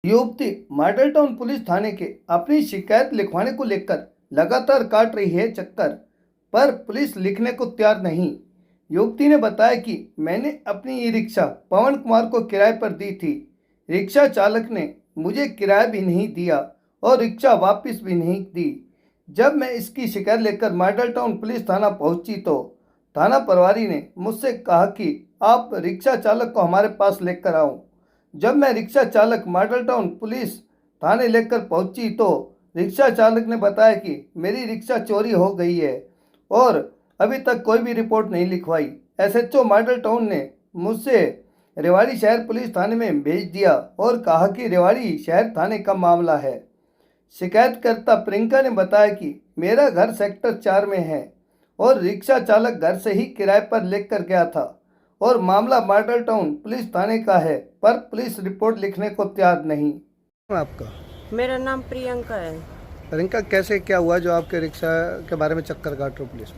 युवती model town police थाने के अपनी शिकायत लिखवाने को लेकर लगातार काट रही है चक्कर, पर पुलिस लिखने को तैयार नहीं। युवती ने बताया कि मैंने अपनी ई रिक्शा पवन कुमार को किराए पर दी थी। रिक्शा चालक ने मुझे किराया भी नहीं दिया और रिक्शा वापस भी नहीं दी। जब मैं इसकी शिकायत लेकर मॉडल टाउन पुलिस थाना पहुंची तो थाना प्रभारी ने मुझसे कहा कि आप रिक्शा चालक को हमारे पास लेकर आओ। जब मैं रिक्शा चालक मॉडल टाउन पुलिस थाने लेकर पहुंची तो रिक्शा चालक ने बताया कि मेरी रिक्शा चोरी हो गई है और अभी तक कोई भी रिपोर्ट नहीं लिखवाई। एसएचओ मॉडल टाउन ने मुझसे रेवाड़ी शहर पुलिस थाने में भेज दिया और कहा कि रेवाड़ी शहर थाने का मामला है। शिकायतकर्ता प्रियंका ने बताया कि मेरा घर सेक्टर 4 में है और रिक्शा चालक घर से ही किराए पर लेकर गया था और मामला मॉडल टाउन पुलिस थाने का है, पर पुलिस रिपोर्ट लिखने को तैयार नहीं। आपका? मेरा नाम प्रियंका है। प्रियंका, कैसे क्या हुआ जो आपके रिक्शा के बारे में चक्कर काट रहे हो पुलिस?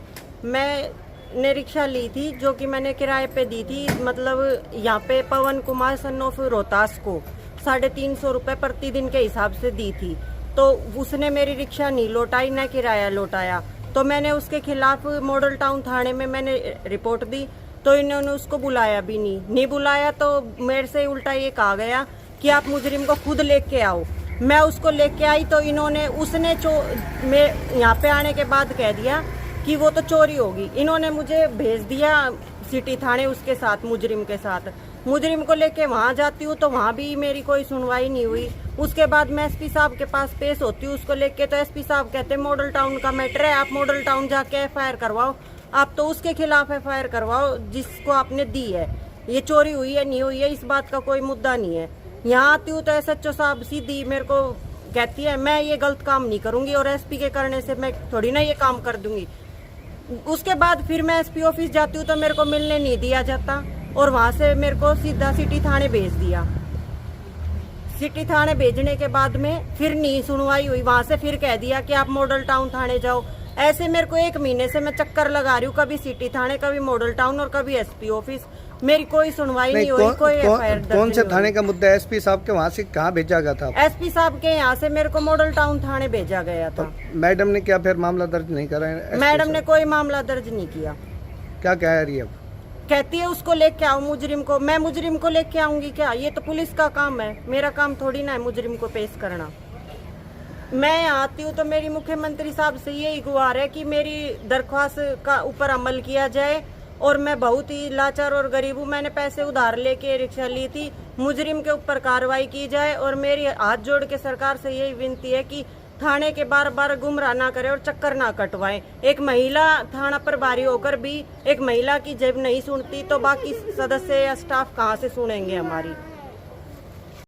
मैंने रिक्शा ली थी जो कि मैंने किराए पे दी थी, मतलब यहाँ पे पवन कुमार सन ऑफ रोहतास को 350 रुपये प्रतिदिन के हिसाब से दी थी। तो उसने मेरी रिक्शा नहीं लौटाई, न किराया लौटाया। तो मैंने उसके खिलाफ मॉडल टाउन थाने में मैंने रिपोर्ट दी, तो इन्होंने उसको बुलाया भी नहीं बुलाया। तो मेरे से उल्टा ये कहा गया कि आप मुजरिम को खुद लेके आओ। मैं उसको लेके आई तो इन्होंने मैं यहाँ पे आने के बाद कह दिया कि वो तो चोरी होगी। इन्होंने मुझे भेज दिया सिटी थाने उसके साथ, मुजरिम के साथ। मुजरिम को लेके वहाँ जाती हूँ तो वहाँ भी मेरी कोई सुनवाई नहीं हुई। उसके बाद मैं एसपी साहब के पास पेश होती हूँ उसको लेके, तो एसपी साहब कहते हैं मॉडल टाउन का मैटर है, आप मॉडल टाउन जाके एफआईआर करवाओ। आप तो उसके खिलाफ एफआईआर करवाओ जिसको आपने दी है। ये चोरी हुई है नहीं हुई है इस बात का कोई मुद्दा नहीं है। यहाँ आती हूँ तो एसएचओ साहब सीधी मेरे को कहती है मैं ये गलत काम नहीं करूंगी और एसपी के करने से मैं थोड़ी ना ये काम कर दूंगी। उसके बाद फिर मैं एसपी ऑफिस जाती हूँ तो मेरे को मिलने नहीं दिया जाता और वहां से मेरे को सीधा सिटी थाने भेज दिया। सिटी थाने भेजने के बाद में फिर नहीं सुनवाई हुई, वहां से फिर कह दिया कि आप मॉडल टाउन थाने जाओ। ऐसे मेरे को 1 महीने से मैं चक्कर लगा रही हूँ, कभी सिटी थाने, कभी मॉडल टाउन और कभी एसपी ऑफिस। मेरी कोई सुनवाई नहीं हुई, कोई एफआईआर दर्ज नहीं। कौन से थाने का मुद्दा है? एसपी साहब के वहाँ से कहाँ भेजा गया था? एसपी साहब के यहाँ से मेरे को मॉडल टाउन थाने भेजा गया था। तो मैडम ने क्या फिर मामला दर्ज नहीं करा? मैडम ने कोई मामला दर्ज नहीं किया। क्या कह रही है अब? कहती है उसको लेके आओ मुजरिम को। मैं मुजरिम को लेके आऊंगी क्या? ये तो पुलिस का काम है, मेरा काम थोड़ी ना है मुजरिम को पेश करना। मैं यहाँ आती हूँ तो मेरी मुख्यमंत्री साहब से यही गुहार है कि मेरी दरख्वास्त का ऊपर अमल किया जाए। और मैं बहुत ही लाचार और गरीब हूँ, मैंने पैसे उधार लेके रिक्शा ली थी। मुजरिम के ऊपर कार्रवाई की जाए और मेरी हाथ जोड़ के सरकार से यही विनती है कि थाने के बार बार गुमराह ना करे और चक्कर ना कटवाएं। एक महिला थाना प्रभारी होकर भी एक महिला की जब नहीं सुनती तो बाकी सदस्य या स्टाफ कहाँ से सुनेंगे हमारी।